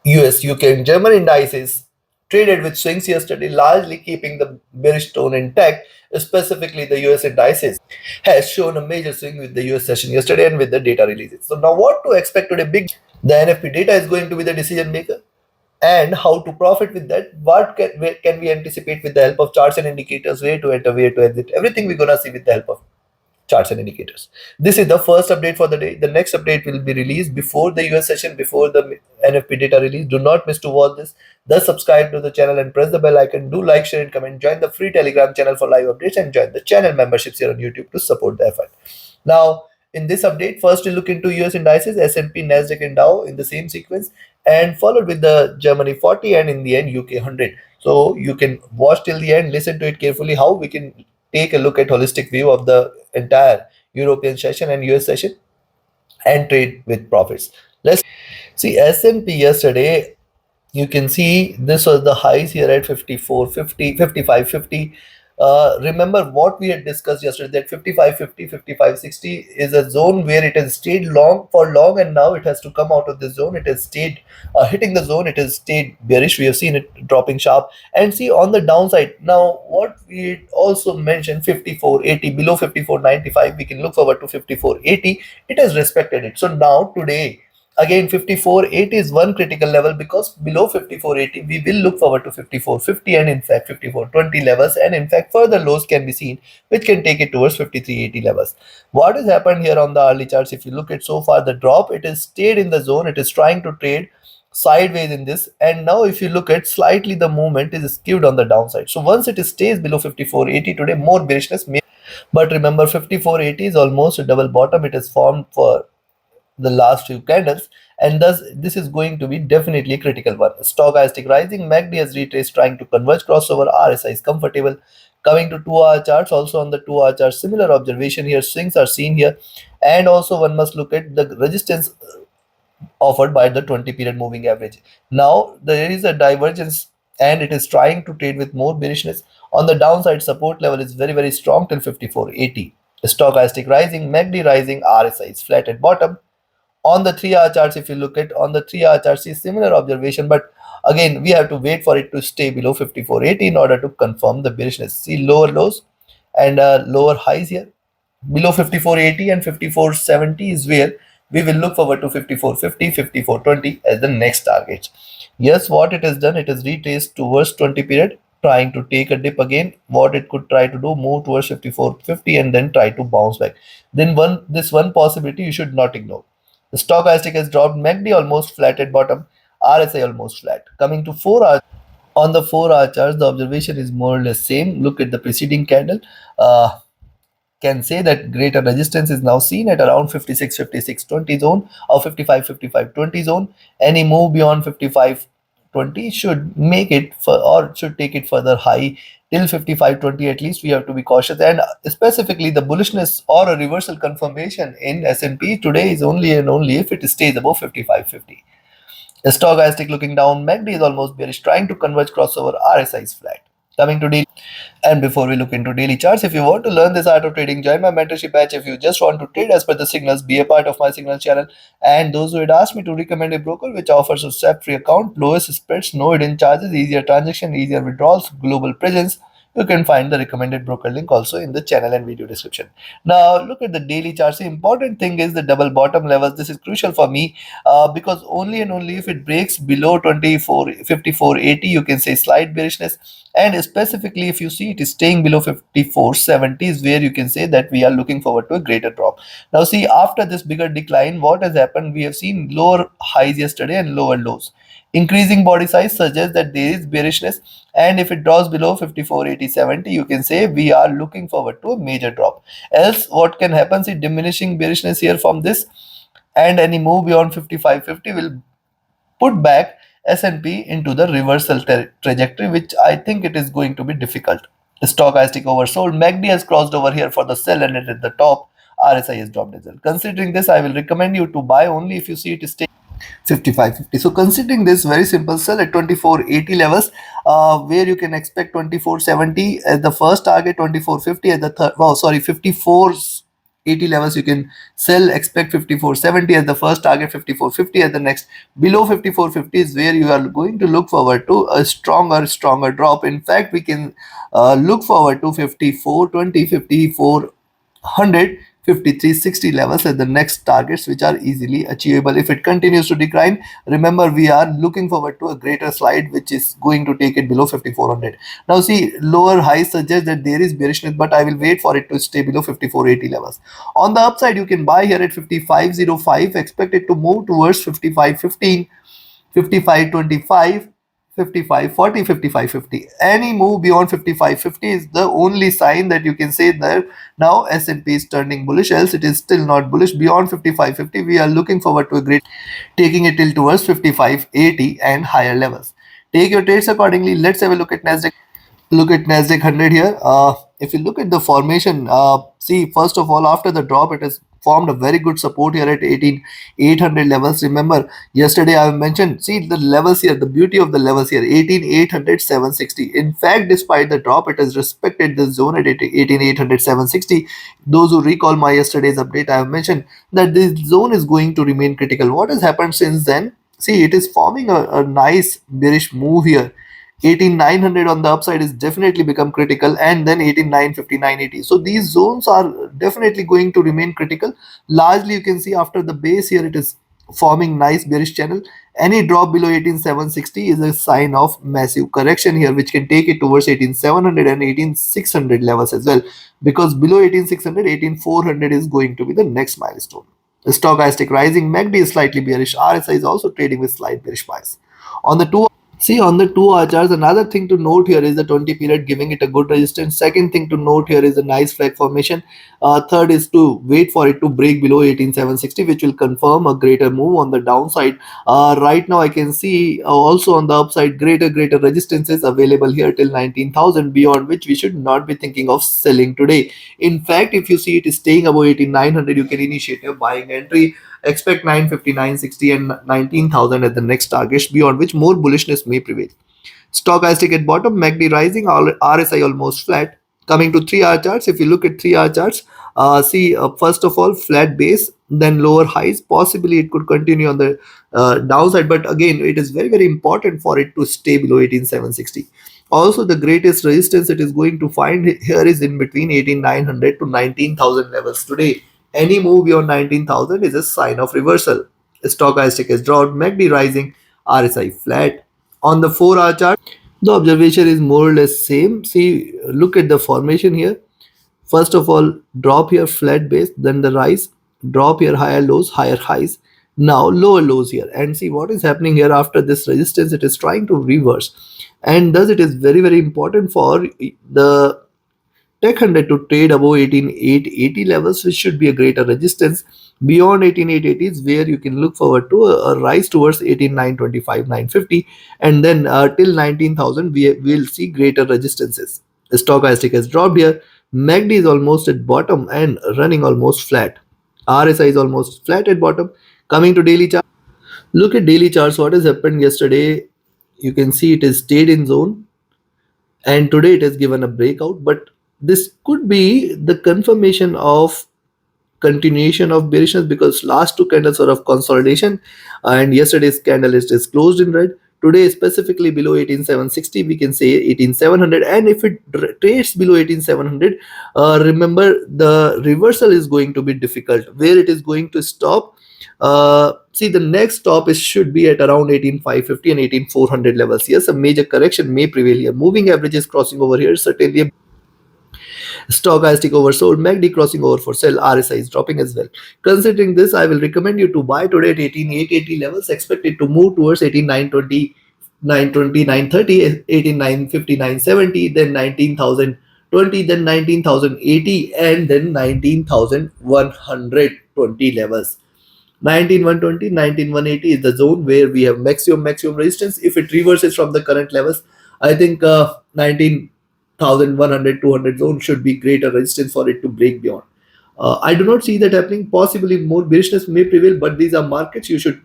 US, UK, and German indices traded with swings yesterday, largely keeping the bearish tone intact. Specifically, the US indices has shown a major swing with the US session yesterday and with the data releases. So now, what to expect today? The NFP data is going to be the decision maker, and how to profit with that. What can we anticipate with the help of charts and indicators? Where to enter, where to exit? Everything we're gonna see with the help of charts and indicators. This is the first update for the day. The next update will be released before the US session, before the NFP data release. Do not miss to watch this. Thus, subscribe to the channel and press the bell icon. Do like, share, and comment. Join the free Telegram channel for live updates and join the channel memberships here on YouTube to support the effort. Now, in this update, first we look into US indices, S&P, Nasdaq, and Dow in the same sequence, and followed with the Germany 40 and in the end UK 100. So you can watch till the end, listen to it carefully, how we can take a look at holistic view of the entire European session and US session and trade with profits. Let's see S&P yesterday. You can see this was the highs here at 54.50, 55.50. Remember what we had discussed yesterday, that 55.50, 55.60 is a zone where it has stayed long for long, and now it has to come out of the zone. It has stayed hitting the zone, it has stayed bearish. We have seen it dropping sharp, and see on the downside. Now what we also mentioned, 54.80, below 54.95 we can look forward to 54.80. It has respected it. So now today again 54.80 is one critical level, because below 54.80 we will look forward to 54.50 and in fact 54.20 levels, and in fact further lows can be seen which can take it towards 53.80 levels. What has happened here on the early charts? If you look at so far the drop, it has stayed in the zone. It is trying to trade sideways in this, and now if you look at slightly, the movement is skewed on the downside. So once it stays below 54.80 today, more bearishness may. But remember, 54.80 is almost a double bottom. It is formed for the last few candles, and thus this is going to be definitely a critical one. Stochastic rising, MACD has retraced, trying to converge crossover. RSI is comfortable. Coming to 2-hour charts, also on the 2-hour chart, similar observation here. Swings are seen here, and also one must look at the resistance offered by the 20 period moving average. Now there is a divergence, and it is trying to trade with more bearishness. On the downside, support level is very strong till 54.80. Stochastic rising, MACD rising, RSI is flat at bottom. On the 3-hour charts, if you look at on the 3-hour charts, see similar observation, but again we have to wait for it to stay below 54.80 in order to confirm the bearishness. See lower lows and lower highs here. Below 54.80 and 54.70 is where we will look forward to 54.50, 54.20 as the next targets. Yes, what it has done, it has retraced towards 20 period, trying to take a dip again. What it could try to do, move towards 54.50 and then try to bounce back. Then this one possibility you should not ignore. The stochastic has dropped, MACD almost flat at bottom, RSI almost flat. Coming to 4-hour, on the 4-hour charts, the observation is more or less same. Look at the preceding candle. Can say that greater resistance is now seen at around 56.20 zone or 55.20 zone. Any move beyond 55.20 should make it for, or should take it further high till 55.20 at least. We have to be cautious, and specifically the bullishness or a reversal confirmation in S&P today is only and only if it stays above 55.50. The stochastic looking down, MACD is almost bearish, trying to converge crossover. RSI is flat. Coming to daily, and before we look into daily charts, if you want to learn this art of trading, join my mentorship batch. If you just want to trade as per the signals, be a part of my signal channel. And those who had asked me to recommend a broker which offers a swap-free account, lowest spreads, no hidden charges, easier transaction, easier withdrawals, global presence, you can find the recommended broker link also in the channel and video description. Now look at the daily charts. The important thing is the double bottom levels. This is crucial for me because only and only if it breaks below 54.80, you can say slight bearishness. And specifically if you see it is staying below 54.70 is where you can say that we are looking forward to a greater drop. Now see, after this bigger decline, what has happened? We have seen lower highs yesterday and lower lows. Increasing body size suggests that there is bearishness, and if it drops below 54.80-70, you can say we are looking forward to a major drop. Else what can happen is diminishing bearishness here from this, and any move beyond 55.50 will put back S&P into the reversal trajectory, which I think it is going to be difficult. The stochastic oversold, MACD has crossed over here for the sell and it at the top. RSI has dropped as well. Considering this, I will recommend you to buy only if you see it stay 55.50. So considering this, very simple, sell at 24.80 levels, where you can expect 24.70 as the first target, 24.50 as the third. Wow, sorry, 54 80 levels you can sell. Expect 54.70 as the first target, 54.50 as the next. Below 54.50 is where you are going to look forward to a stronger drop. In fact, we can look forward to 54.20, 54.100, 53.60 levels as the next targets, which are easily achievable. If it continues to decline, remember we are looking forward to a greater slide which is going to take it below 5400. Now see, lower highs suggest that there is bearishness, but I will wait for it to stay below 5480 levels. On the upside, you can buy here at 5505, expect it to move towards 5515, 5525, 5540, 5550. Any move beyond 5550 is the only sign that you can say that now S&P is turning bullish, else it is still not bullish. Beyond 5550, we are looking forward to a great taking it till towards 5580 and higher levels. Take your trades accordingly. Let's have a look at Nasdaq. Look at Nasdaq 100 here. If you look at the formation, see, first of all, after the drop, it has formed a very good support here at 18,800 levels. Remember, yesterday I mentioned, see the levels here, the beauty of the levels here, 18,800, 760. In fact, despite the drop, it has respected the zone at 18,800, 760. Those who recall my yesterday's update, I have mentioned that this zone is going to remain critical. What has happened since then? See, it is forming a nice bearish move here. 18,900 on the upside is definitely become critical, and then 18,950, 980. So these zones are definitely going to remain critical. Largely, you can see after the base here, it is forming nice bearish channel. Any drop below 18,760 is a sign of massive correction here, which can take it towards 18,700 and 18,600 levels as well. Because below 18,600, 18,400 is going to be the next milestone. The stochastic rising, MACD is slightly bearish. RSI is also trading with slight bearish bias. On the two See, on the 2 hour charts, another thing to note here is the 20 period giving it a good resistance. Second thing to note here is a nice flag formation. Third is to wait for it to break below 18,760, which will confirm a greater move on the downside. Right now, I can see also on the upside, greater resistances available here till 19,000, beyond which we should not be thinking of selling today. In fact, if you see it is staying above 18,900, you can initiate a buying entry. Expect 950, 960 and 19,000 at the next targets, beyond which more bullishness may prevail. Stochastic at bottom, MACD rising, RSI almost flat. Coming to 3 hour charts, if you look at 3 hour charts, see first of all flat base, then lower highs. Possibly it could continue on the downside, but again it is very important for it to stay below 18,760. Also, the greatest resistance it is going to find here is in between 18,900 to 19,000 levels today. Any move beyond 19,000 is a sign of reversal. Stochastic has dropped, MACD rising, RSI flat. On the 4 hour chart, the observation is more or less same. See, look at the formation here. First of all, drop here, flat base, then the rise, drop here, higher lows, higher highs. Now lower lows here, and see what is happening here after this resistance. It is trying to reverse, and thus it is very important for the Tech 100 to trade above 18,880 levels, which should be a greater resistance. Beyond 18,880 is where you can look forward to a rise towards 18,925, 950, and then till 19,000 we will see greater resistances. The stochastic has dropped here. MACD is almost at bottom and running almost flat. RSI is almost flat at bottom. Coming to daily chart, look at daily charts. What has happened yesterday? You can see it is stayed in zone, and today it has given a breakout, but this could be the confirmation of continuation of bearishness, because last two candles are of consolidation, and yesterday's candle is just closed in red. Today specifically below 18,760, we can say 18,700, and if it trades below 18,700, remember the reversal is going to be difficult. Where it is going to stop, see the next stop is should be at around 18,550 and 18,400 levels. Yes, a major correction may prevail here. Moving average is crossing over here, certainly a stochastic oversold, MACD crossing over for sell, RSI is dropping as well. Considering this, I will recommend you to buy today at 18,880 levels, expected to move towards 18,920, 920, 930, 18,950, 970, then 19,020, then 19,080, and then 19,120 levels. 19,120, 19,180 is the zone where we have maximum resistance. If it reverses from the current levels, I think 19,100, 200 zone should be greater resistance for it to break beyond. I do not see that happening. Possibly more bearishness may prevail, but these are markets. You should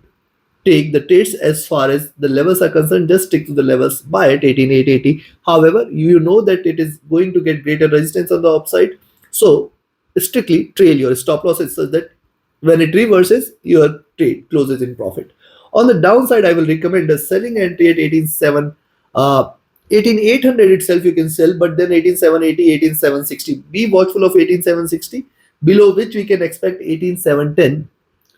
take the trades as far as the levels are concerned. Just stick to the levels, buy at 18,880. However, you know that it is going to get greater resistance on the upside, so strictly trail your stop losses such that when it reverses, your trade closes in profit. On the downside, I will recommend a selling entry at 18,700. 18,800 itself you can sell, but then 18,780, 18,760. Be watchful of 18,760, below which we can expect 18,710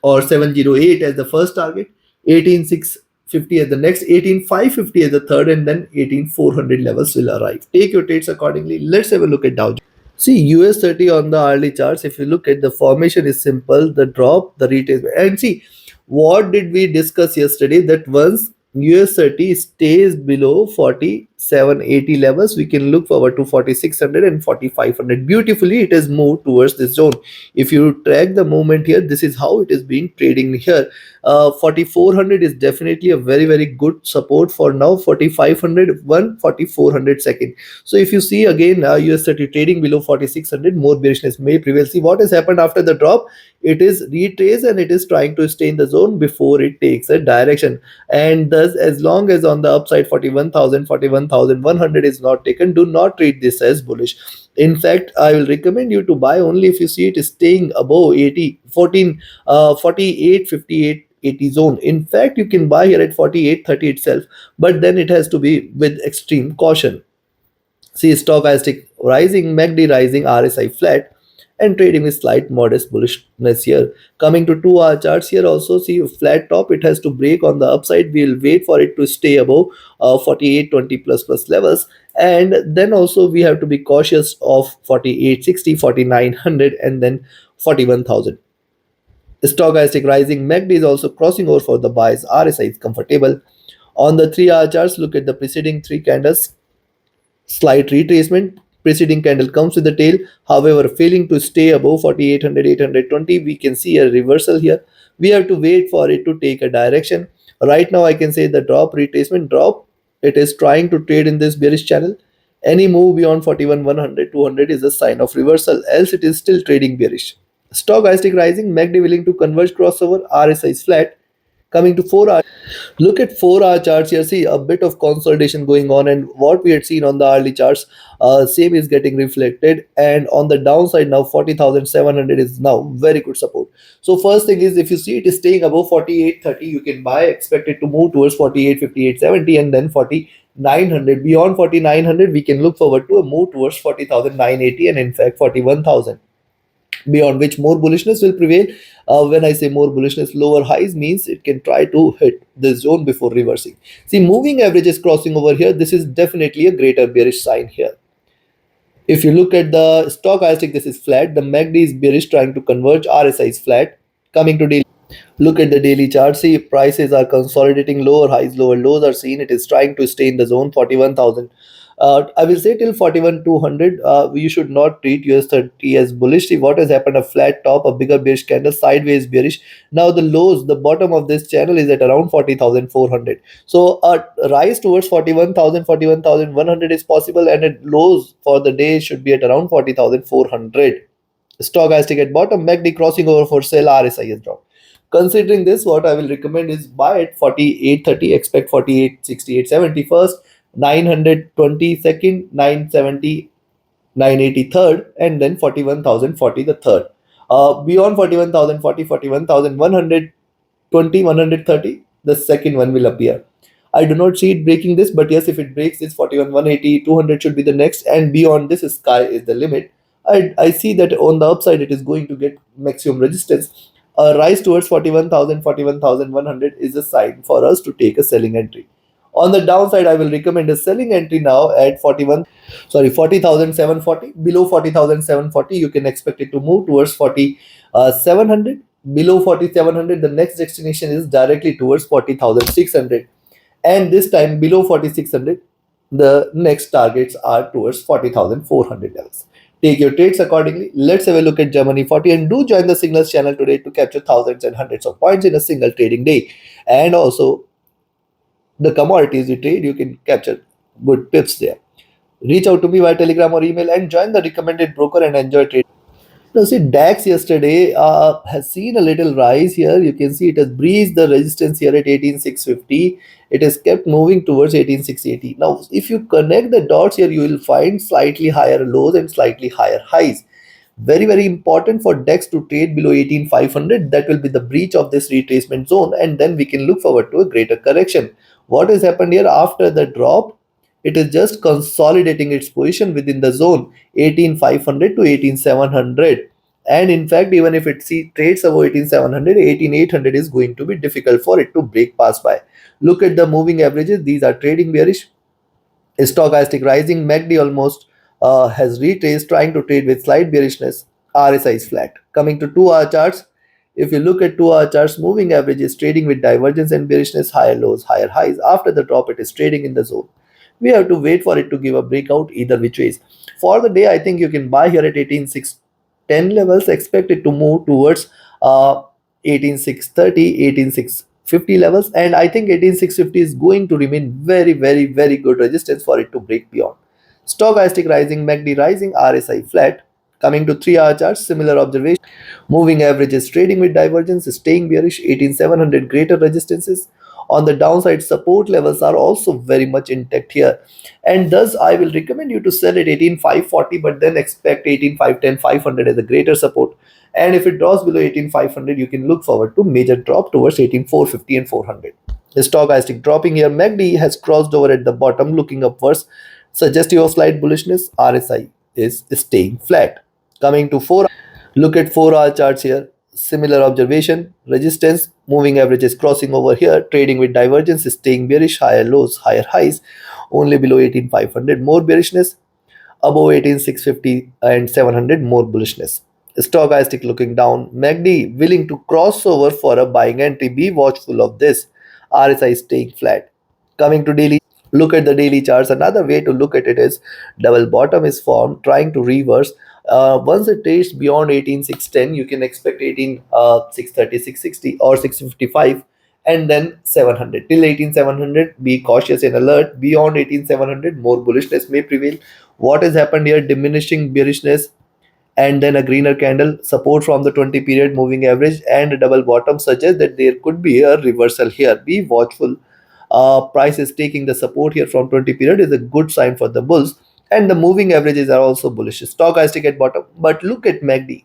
or 708 as the first target, 18,650 as the next, 18,550 as the third, and then 18,400 levels will arrive. Take your trades accordingly. Let's have a look at Dow Jones. See, US 30 on the hourly charts, if you look at the formation is simple, the drop, the retracement. And see, what did we discuss yesterday? That once US 30 stays below 4780 levels, we can look forward to 4600 and 4500. Beautifully, it has moved towards this zone. If you track the movement here, this is how it is being trading here. 4400 is definitely a very, very good support for now. 4500, 4400 second. So if you see again US 30 trading below 4600, more bearishness may prevail. See what has happened after the drop. It is retraced and it is trying to stay in the zone before it takes a direction. And thus, as long as on the upside 41,000, 41,100 is not taken, do not treat this as bullish. In fact, I will recommend you to buy only if you see it is staying above 80, 14, 48, 58, 80 zone. In fact, you can buy here at 48.30 itself, but then it has to be with extreme caution. See stochastic rising, MACD rising, RSI flat, and trading with slight modest bullishness here. Coming to 2 hour charts here, also see a flat top. It has to break on the upside. We'll wait for it to stay above 4820 plus levels, and then also we have to be cautious of 4860, 4900, and then 41,000. Stochastic rising, MACD is also crossing over for the buys. RSI is comfortable. On the 3 hour charts, look at the preceding three candles. Slight retracement. Preceding candle comes with the tail. However, failing to stay above 4800, 820, we can see a reversal here. We have to wait for it to take a direction. Right now, I can say the drop, retracement drop. It is trying to trade in this bearish channel. Any move beyond 41, 100, 200 is a sign of reversal. Else, it is still trading bearish. Stochastic rising, MACD willing to converge crossover. RSI is flat. Coming to 4 hour, look at 4 hour charts here. See a bit of consolidation going on, and what we had seen on the hourly charts, same is getting reflected. And on the downside now, 40,700 is now very good support. So first thing is, if you see it is staying above 48.30, you can buy. Expect it to move towards 48.58, 70, and then 4900. Beyond 4900, we can look forward to a move towards 40,980, and in fact 41,000, beyond which more bullishness will prevail. When I say more bullishness, lower highs means it can try to hit the zone before reversing. See, moving average is crossing over here. This is definitely a greater bearish sign here. If you look at the stochastic, this is flat. The MACD is bearish, trying to converge. RSI is flat. Coming to daily, look at the daily chart. See, prices are consolidating. Lower highs, lower lows are seen. It is trying to stay in the zone 41,000. I will say till 41,200. You should not treat US 30 as bullish. See what has happened: a flat top, a bigger bearish candle, sideways bearish. Now the lows, the bottom of this channel is at around 40,400. So a rise towards 41,000, 41,100 is possible, and at lows for the day should be at around 40,400. Stochastic at bottom, MACD crossing over for sell, RSI has dropped. Considering this, what I will recommend is buy at 48.30, expect 48.68, 70 first, 920 second, 970, 980 third, and then 41,040 the third. Beyond 41,040, 41,120, 130, the second one will appear. I do not see it breaking this, but yes, if it breaks this 41, 180, 200 should be the next, and beyond this, sky is the limit. I see that on the upside, it is going to get maximum resistance. A rise towards 41,000, 41,100 is a sign for us to take a selling entry. On the downside, I will recommend a selling entry now at 40,740. Below 40,740, you can expect it to move towards 4700. Below 4700, the next destination is directly towards 40,600. And this time below 4600, the next targets are towards 40,400 levels. Take your trades accordingly. Let's have a look at Germany 40, and do join the signals channel today to capture thousands and hundreds of points in a single trading day. And also, the commodities you trade, you can capture good pips there. Reach out to me via Telegram or email and join the recommended broker and enjoy trade. Now, see, DAX yesterday has seen a little rise here. You can see it has breached the resistance here at 18,650. It has kept moving towards 18,680. Now, if you connect the dots here, you will find slightly higher lows and slightly higher highs. Very important for DEX to trade below 18,500. That will be the breach of this retracement zone, and then we can look forward to a greater correction. What has happened here after the drop? It is just consolidating its position within the zone 18,500 to 18,700. And in fact, even if it trades above 18,700, 18,800 is going to be difficult for it to break past by. Look at the moving averages. These are trading bearish. Stochastic rising. MACD almost has retraced, trying to trade with slight bearishness. RSI is flat. Coming to 2 hour charts, if you look at 2 hour charts, moving average is trading with divergence and bearishness, higher lows, higher highs. After the drop, it is trading in the zone. We have to wait for it to give a breakout either which ways. For the day, I think you can buy here at 18,610 levels. Expect it to move towards 18,630, 18,650 levels, and I think 18,650 is going to remain very good resistance for it to break beyond. Stochastic rising, MACD rising, RSI flat. Coming to 3 hour charts, similar observation. Moving average is trading with divergence, staying bearish, 18,700 greater resistances. On the downside, support levels are also very much intact here. And thus, I will recommend you to sell at 18,540, but then expect 18,510, 500 as a greater support. And if it drops below 18,500, you can look forward to major drop towards 18,450 and 400. The stochastic dropping here, MACD has crossed over at the bottom, looking upwards, suggestive of slight bullishness. RSI is staying flat. Coming to 4, look at 4 hour charts here. Similar observation, resistance, moving average is crossing over here, trading with divergence, staying bearish, higher lows, higher highs, only below 18,500, more bearishness, above 18,650 and 700, more bullishness. Stochastic looking down, MACD willing to cross over for a buying entry, be watchful of this. RSI staying flat. Coming to daily, look at the daily charts. Another way to look at it is double bottom is formed, trying to reverse. Once it trades beyond 18,610, you can expect 18,630, 660 or 655, and then 700. Till 18,700, be cautious and alert. Beyond 18,700, more bullishness may prevail. What has happened here? Diminishing bearishness, and then a greener candle, support from the 20 period moving average, and a double bottom suggests that there could be a reversal here. Be watchful. Price is taking the support here from 20 period is a good sign for the bulls, and the moving averages are also bullish. Stochastic at bottom, but look at MACD.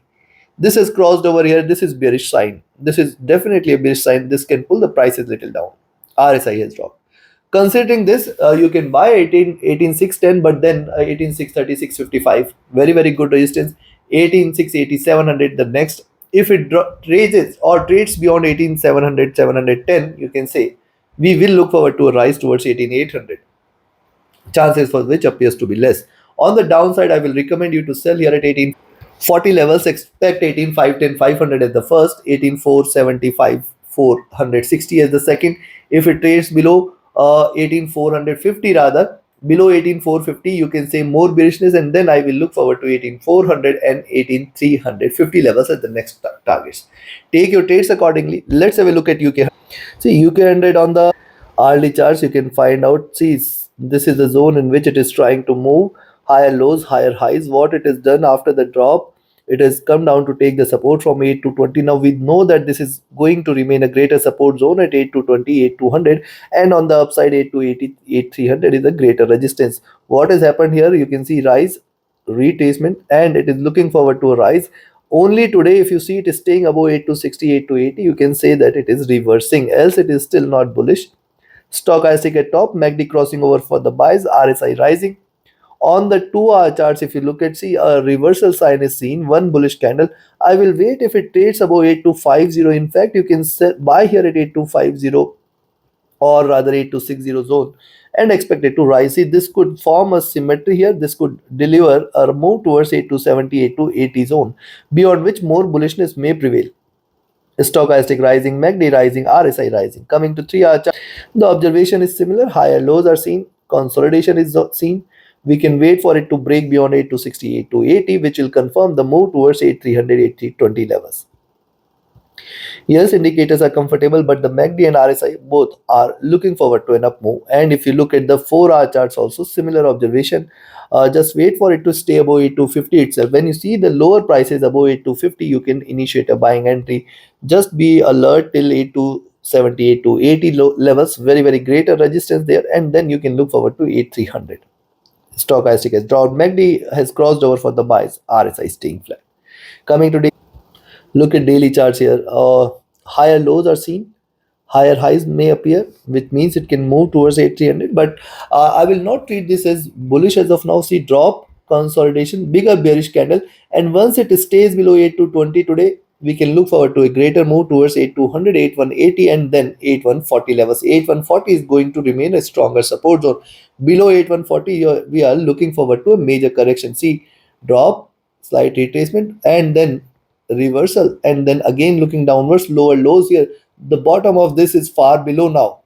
This has crossed over here. This is bearish sign. This is definitely a bearish sign. This can pull the prices little down. RSI has dropped. Considering this, you can buy 18,610, but then 18,630, 655. Very good resistance. 18,680, 700. The next, if it raises or trades beyond 18,700, 710, you can say we will look forward to a rise towards 18,800, chances for which appears to be less. On the downside, I will recommend you to sell here at 1840 levels. Expect 18,510, 500 as the first, 18,475, 460 as the second. If it trades below 18,450, rather below 18,450, you can say more bearishness, and then I will look forward to 18,400 and 18,350 levels as the next targets. Take your trades accordingly. Let's have a look at UK. See, UK 100 on the hourly charts, you can find out. See, this is the zone in which it is trying to move, higher lows, higher highs. What it has done after the drop, it has come down to take the support from 8 to 20. Now we know that this is going to remain a greater support zone at 8 to 20, 8 to 100, and on the upside 8 to 80, 8 300 is a greater resistance. What has happened here? You can see rise, retracement, and it is looking forward to a rise. Only today, if you see it is staying above 8 to 60, 8 to 80, you can say that it is reversing, else it is still not bullish. Stochastic at top, MACD crossing over for the buys, RSI rising. On the 2 hour charts, if you look at, see, a reversal sign is seen, one bullish candle. I will wait if it trades above 8250. In fact, you can buy here at 8250, or rather 8260 zone, and expect it to rise. See, this could form a symmetry here. This could deliver a move towards 8270, 8280 zone, beyond which more bullishness may prevail. Stochastic rising, MACD rising, RSI rising. Coming to 3 hour chart, the observation is similar. Higher lows are seen, consolidation is seen. We can wait for it to break beyond 8 to 60, 8 to 80, which will confirm the move towards 8300, 8320 levels. Yes, indicators are comfortable, but the MACD and RSI both are looking forward to an up move. And if you look at the 4 hour charts, also similar observation. Just wait for it to stay above 8250 itself. When you see the lower prices above 8250, you can initiate a buying entry. Just be alert till 8270, 8280 levels. Very greater resistance there, and then you can look forward to 8300. Stochastic has dropped. MACD has crossed over for the buys. RSI staying flat. Coming to look at daily charts here. Higher lows are seen, higher highs may appear, which means it can move towards 8300. But I will not treat this as bullish as of now. See drop, consolidation, bigger bearish candle, and once it stays below 8220 today, we can look forward to a greater move towards 8200, 8180, and then 8140 levels. 8140 is going to remain a stronger support zone. Below 8140, we are looking forward to a major correction. See drop, slight retracement, and then reversal, and then again looking downwards, lower lows here. The bottom of this is far below now.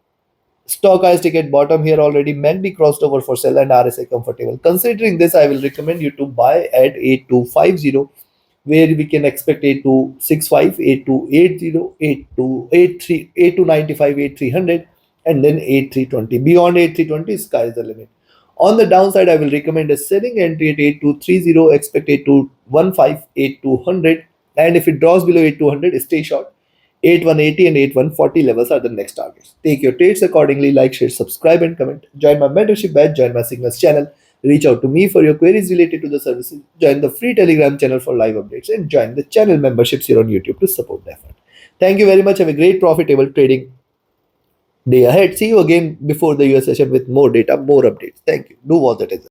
Stochastic at bottom here already. MACD crossed over for sell and RSI comfortable. Considering this, I will recommend you to buy at 8250, where we can expect 8265, 8280, 8283, 8295, 8300, and then 8320. Beyond 8320, sky is the limit. On the downside, I will recommend a selling entry at 8230, expect 8215, 8200, and if it draws below 8200, stay short. 8180 and 8140 levels are the next targets. Take your trades accordingly. Like, share, subscribe, and comment. Join my mentorship batch, join my Signals channel. Reach out to me for your queries related to the services. Join the free Telegram channel for live updates, and join the channel memberships here on YouTube to support the effort. Thank you very much. Have a great profitable trading day ahead. See you again before the US session with more data, more updates. Thank you. Do watch that as well.